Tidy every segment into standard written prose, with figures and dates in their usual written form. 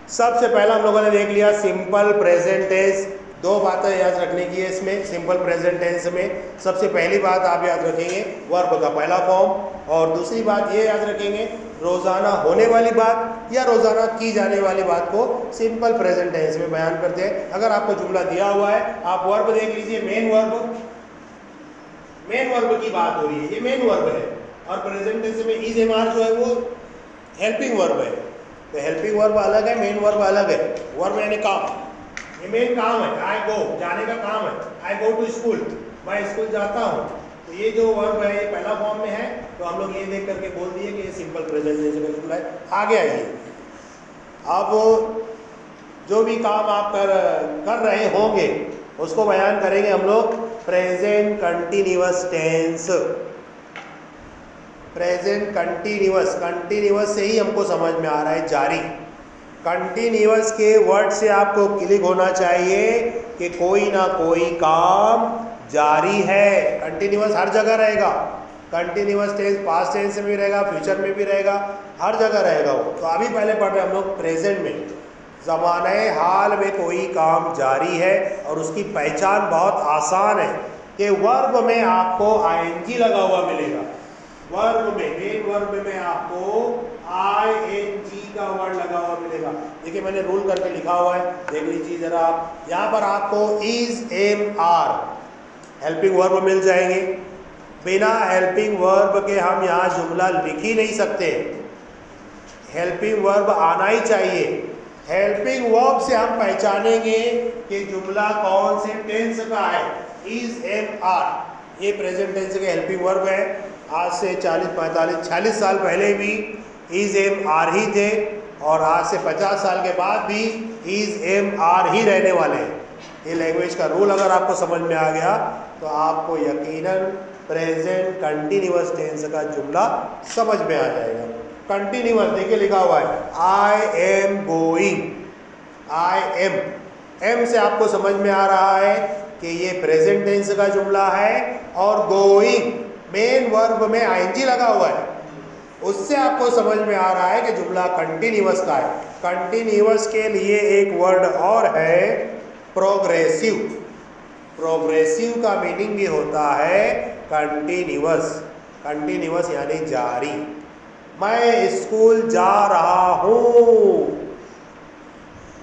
सबसे पहला हम लोगों ने देख लिया सिंपल प्रेजेंट टेंस। दो बातें याद रखने की है इसमें। सिंपल प्रेजेंट टेंस में सबसे पहली बात आप याद रखेंगे वर्ब का पहला फॉर्म, और दूसरी बात ये याद रखेंगे रोजाना होने वाली बात या रोजाना की जाने वाली बात को सिंपल प्रेजेंट टेंस में बयान करते हैं। अगर आपको जुमला दिया हुआ है, आप वर्ब देख लीजिए, मेन वर्ब की बात हो रही है, ये मेन वर्ब है, और प्रेजेंट टेंस में इज एम आर जो है वो हेल्पिंग वर्ब है। तो हेल्पिंग वर्ब अलग है, मेन वर्ब अलग है। वर्ब यानी काम, ये मेन काम है। आई गो, जाने का काम है। आई गो टू स्कूल, मैं स्कूल जाता हूँ। तो ये जो वर्ब है ये पहला फॉर्म में है, तो हम लोग ये देख करके बोल दिए कि ये सिंपल प्रेजेंट टेंस में जुमला है। आगे आइए, अब जो भी काम आप कर रहे होंगे उसको बयान करेंगे हम लोग present continuous tense. Present continuous, continuous से ही हमको समझ में आ रहा है जारी। कंटिन्यूअस के वर्ड से आपको क्लिक होना चाहिए कि कोई ना कोई काम जारी है। कंटिन्यूअस हर जगह रहेगा। कंटिन्यूअस टेंस पास्ट टेंस में भी रहेगा, फ्यूचर में भी रहेगा, हर जगह रहेगा वो। तो अभी पहले पढ़ रहे हैं हम लोग प्रेजेंट में, ज़माने हाल में कोई काम जारी है, और उसकी पहचान बहुत आसान है कि वर्ब में आपको आईएनजी लगा हुआ मिलेगा। वर्ब में, मेन वर्ब में आपको आईएनजी का वर्ड लगा हुआ मिलेगा। देखिए मैंने रूल करके लिखा हुआ है, देख लीजिए जरा आप। यहाँ पर आपको is am are helping verb मिल जाएंगे। बिना हेल्पिंग वर्ब के हम यहाँ जुमला लिख ही नहीं सकते। हेल्पिंग वर्ब आना ही चाहिए। हेल्पिंग वर्ब से हम पहचानेंगे कि जुमला कौन से टेंस का है। इज एम आर ये प्रेजेंट टेंस के हेल्पिंग वर्ब है। आज से 40, 45, 46 साल पहले भी इज एम आर ही थे, और आज से 50 साल के बाद भी इज एम आर ही रहने वाले हैं। ये लैंग्वेज का रूल अगर आपको समझ में आ गया तो आपको यकीनन प्रेजेंट कंटिन्यूअस टेंस का जुमला समझ में आ जाएगा। कंटिन्यूअस देखिए लिखा हुआ है आई एम गोइंग। आई एम से आपको समझ में आ रहा है कि ये प्रेजेंट टेंस का जुमला है, और गोइंग मेन वर्ब में आईएनजी लगा हुआ है, उससे आपको समझ में आ रहा है कि जुमला कंटिन्यूअस का है। कंटिन्यूअस के लिए एक वर्ड और है प्रोग्रेसिव। प्रोग्रेसिव का मीनिंग भी होता है कंटिन्यूअस। कंटिन्यूअस यानी जारी। मैं स्कूल जा रहा हूँ,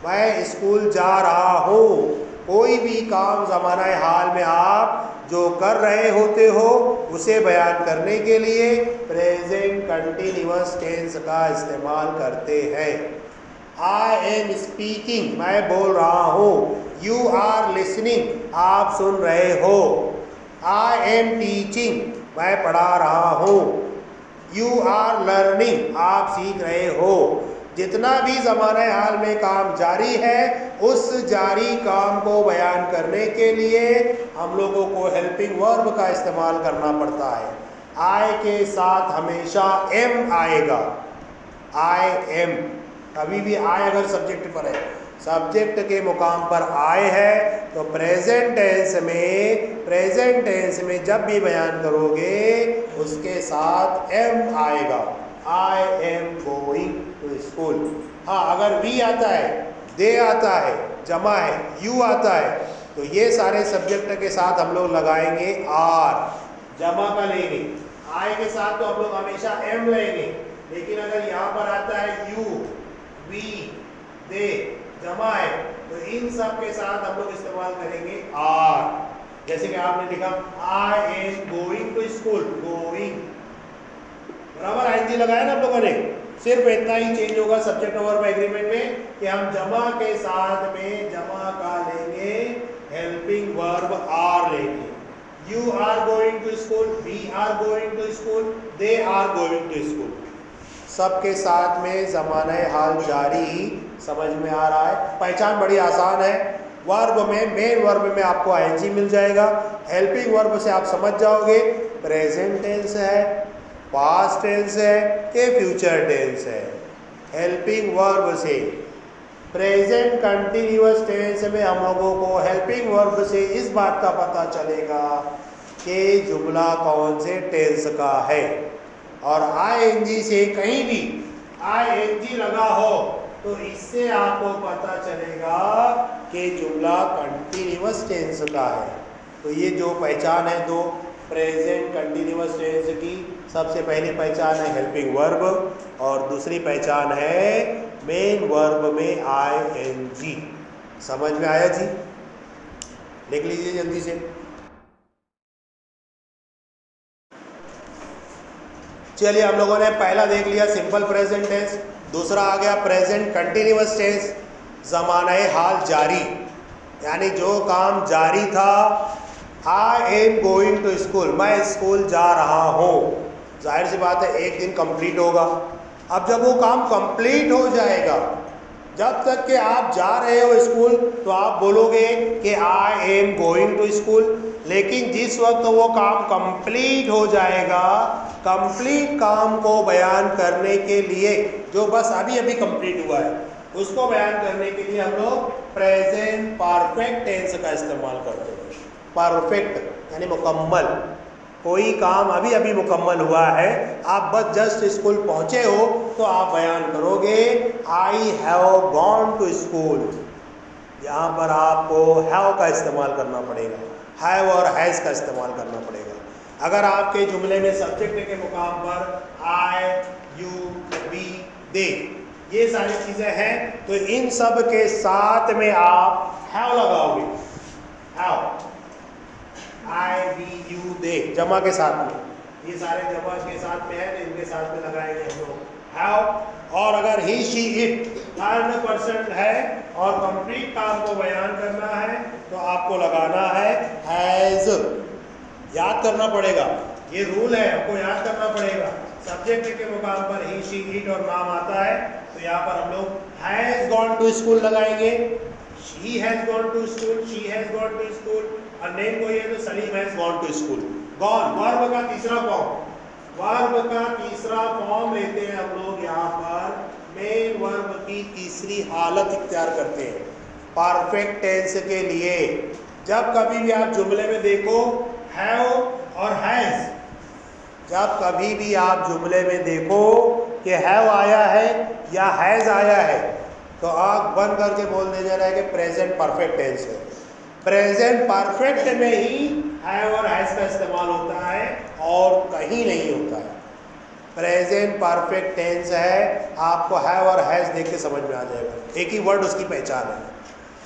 मैं स्कूल जा रहा हूँ। कोई भी काम ज़माना हाल में आप जो कर रहे होते हो उसे बयान करने के लिए प्रेजेंट कंटिन्यूअस टेंस का इस्तेमाल करते हैं। आई एम स्पीकिंग, मैं बोल रहा हूँ। यू आर लिसनिंग, आप सुन रहे हो। आई एम टीचिंग, मैं पढ़ा रहा हूँ। यू आर लर्निंग, आप सीख रहे हो। जितना भी ज़माने हाल में काम जारी है, उस जारी काम को बयान करने के लिए हम लोगों को हेल्पिंग वर्ब का इस्तेमाल करना पड़ता है। आई के साथ हमेशा एम आएगा। आई एम, कभी भी आई अगर सब्जेक्ट पर है, सब्जेक्ट के मुकाम पर आए है, तो प्रेजेंट टेंस में जब भी बयान करोगे उसके साथ एम आएगा। I am going to school. हाँ, अगर वी आता है, दे आता है, जमा है, यू आता है, तो ये सारे सब्जेक्ट के साथ हम लोग लगाएंगे आर, जमा का लेंगे। आई के साथ तो हम लोग हमेशा एम लेंगे, लेकिन अगर यहाँ पर आता है यू, वी, दे, जमा है, तो इन सब के साथ हम लोग इस्तेमाल करेंगे आर। जैसे कि आपने लिखा I am going to school, going बराबर आईएनजी लगाया ना आप लोगों ने। सिर्फ इतना ही चेंज होगा सब्जेक्ट वर्ब एग्रीमेंट में कि हम जमा के साथ में जमा का लेंगे हेल्पिंग वर्ब आर लेंगे। You are going to school, we are going to school, they are going to school. सबके साथ में ज़माने हाल जारी समझ में आ रहा है। पहचान बड़ी आसान है। वर्ब में, मेन वर्ब में आपको आईएनजी मिल जाएगा। हेल्पिंग वर्ब से आप समझ जाओगे प्रेजेंट टेंस है, पास्ट टेंस है कि फ्यूचर टेंस है। हेल्पिंग वर्ब से प्रेजेंट कंटिन्यूअस टेंस में हम लोगों को हेल्पिंग वर्ब से इस बात का पता चलेगा कि जुमला कौन से टेंस का है। और आईएनजी से कहीं भी आईएनजी लगा हो तो इससे आपको पता चलेगा कि जुमला कंटिन्यूअस टेंस का है। तो ये जो पहचान है दो प्रेजेंट कंटिन्यूअस टेंस की, सबसे पहली पहचान है हेल्पिंग वर्ब और दूसरी पहचान है मेन वर्ब में आईएनजी। समझ में आया जी? लिख लीजिए जल्दी से। चलिए हम लोगों ने पहला देख लिया सिंपल प्रेजेंट टेंस, दूसरा आ गया प्रेजेंट कंटिन्यूअस टेंस, ज़माना हाल जारी, यानी जो काम जारी था। I am going to school, मैं स्कूल जा रहा हूँ। जाहिर सी बात है एक दिन कंप्लीट होगा। अब जब वो काम कंप्लीट हो जाएगा, जब तक कि आप जा रहे हो स्कूल तो आप बोलोगे कि I am going to school, लेकिन जिस वक्त वो काम कंप्लीट हो जाएगा, कंप्लीट काम को बयान करने के लिए, जो बस अभी अभी कंप्लीट हुआ है उसको बयान करने के लिए हम लोग प्रेजेंट परफेक्ट टेंस का इस्तेमाल करते हैं। परफेक्ट यानी मुकम्मल, कोई काम अभी अभी मुकम्मल हुआ है, आप बस जस्ट स्कूल पहुंचे हो तो आप बयान करोगे I have gone to school. यहाँ पर आपको हैव का इस्तेमाल करना पड़ेगा, हैव और हैज़ का इस्तेमाल करना पड़ेगा। अगर आपके जुमले में सब्जेक्ट के मुकाम पर आई, यू, वी, दे ये सारी चीज़ें हैं तो इन सब के साथ में आप हैव लगाओगे। हैव, आई, वी, यू, दे जमा के साथ में, ये सारे जमा के साथ में है तो इनके साथ में लगाएंगे हम लोग हैव। और अगर ही, शी, इट 100% है और कंप्लीट काम को बयान करना है तो आपको लगाना है हैज। याद करना पड़ेगा, ये रूल है, आपको याद करना पड़ेगा। सब्जेक्ट के मुकाम पर ही, शी, इट और नाम आता है तो यहाँ पर हम लोग हैज गॉन टू स्कूल लगाएंगे। She has gone to school, she has gone to school, और नेम कोई है तो Salim has gone to school. Gone verb का तीसरा फॉर्म, वर्ब का तीसरा फॉर्म लेते हैं हम लोग यहाँ पर, मेन वर्ब की तीसरी हालत इख्तियार करते हैं परफेक्ट टेंस के लिए। जब कभी भी आप जुमले में देखो हैव और हैज, जब कभी भी आप जुमले में देखो कि हैव आया है या हैज आया है तो आंख बंद करके बोल दे जा रहा है कि प्रेजेंट परफेक्ट टेंस है। प्रेजेंट परफेक्ट में ही हैव और हैज का इस्तेमाल होता है और कहीं नहीं होता है। प्रेजेंट परफेक्ट टेंस है, आपको हैव और हैज देख के समझ में आ जाएगा, एक ही वर्ड उसकी पहचान है।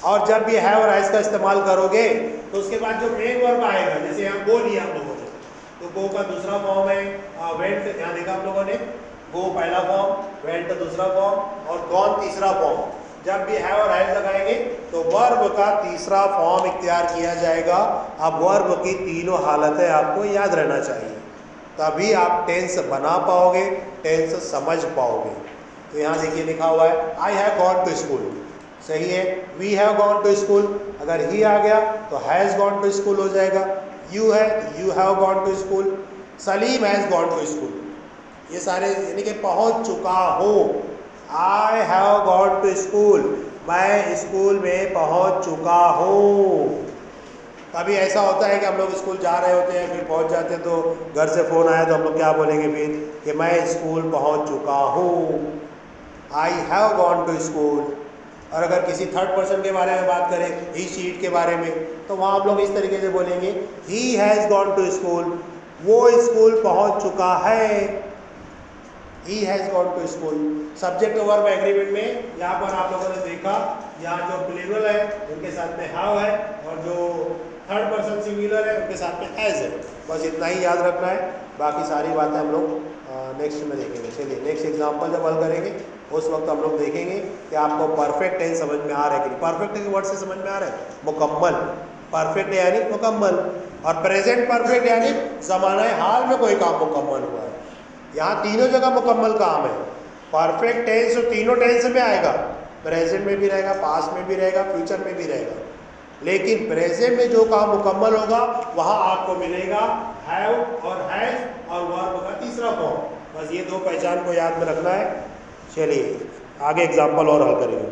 और जब भी हैव और हैज का इस्तेमाल करोगे तो उसके बाद जो मेन वर्ब आएगा, जैसे यहाँ गो लिया आप लोगों ने तो गो का दूसरा फॉर्म है वेंट, यहाँ देखा आप लोगों ने, गो पहला फॉर्म, वेंट दूसरा फॉर्म और गॉन तीसरा फॉर्म। जब भी हैव और हैज लगाएंगे तो वर्ब का तीसरा फॉर्म इख्तियार किया जाएगा। अब वर्ब की तीनों हालतें आपको याद रहना चाहिए, तभी आप टेंस बना पाओगे, टेंस समझ पाओगे। तो यहाँ देखिए लिखा हुआ है I have gone to school, सही है। We have gone to school, अगर ही आ गया तो हैज़ गॉन टू स्कूल हो जाएगा। यू है तो you have gone to school. Salim has gone to school, ये सारे यानी कि पहुँच चुका हूँ। I have gone to school, मैं स्कूल में पहुँच चुका हूँ। कभी ऐसा होता है कि हम लोग स्कूल जा रहे होते हैं, फिर पहुंच जाते हैं तो घर से फ़ोन आया तो हम लोग क्या बोलेंगे फिर कि मैं स्कूल पहुंच चुका हूँ, I have gone to school. और अगर किसी थर्ड पर्सन के बारे में बात करें, ही शी इट के बारे में, तो वहाँ हम लोग इस तरीके से बोलेंगे he has gone to school, वो स्कूल पहुँच चुका है। He has gone to school. Subject verb agreement में यहाँ पर आप लोगों ने देखा, यहाँ जो प्लूरल है उनके साथ में हैव है और जो थर्ड पर्सन सिंगुलर है उनके साथ में हैज़ है। बस इतना ही याद रखना है, बाकी सारी बातें हम लोग नेक्स्ट में देखेंगे। चलिए नेक्स्ट एग्जाम्पल जब हल करेंगे उस वक्त हम लोग देखेंगे कि आपको परफेक्ट टेंस समझ में आ रहा है कि नहीं। परफेक्ट के वर्ड से समझ में आ रहा है, मुकम्मल। परफेक्ट यानी मुकम्मल, और प्रेजेंट परफेक्ट यानी ज़माना हाल में कोई काम मुकम्मल हुआ है। यहाँ तीनों जगह मुकम्मल काम है। परफेक्ट टेंस तो तीनों टेंस में आएगा, प्रेजेंट में भी रहेगा, पास्ट में भी रहेगा, फ्यूचर में भी रहेगा। लेकिन प्रेजेंट में जो काम मुकम्मल होगा वहाँ आपको मिलेगा हैव और हैज और वर्ब का तीसरा फॉर्म। बस ये दो पहचान को याद में रखना है। चलिए आगे एग्जाम्पल और हल करेंगे।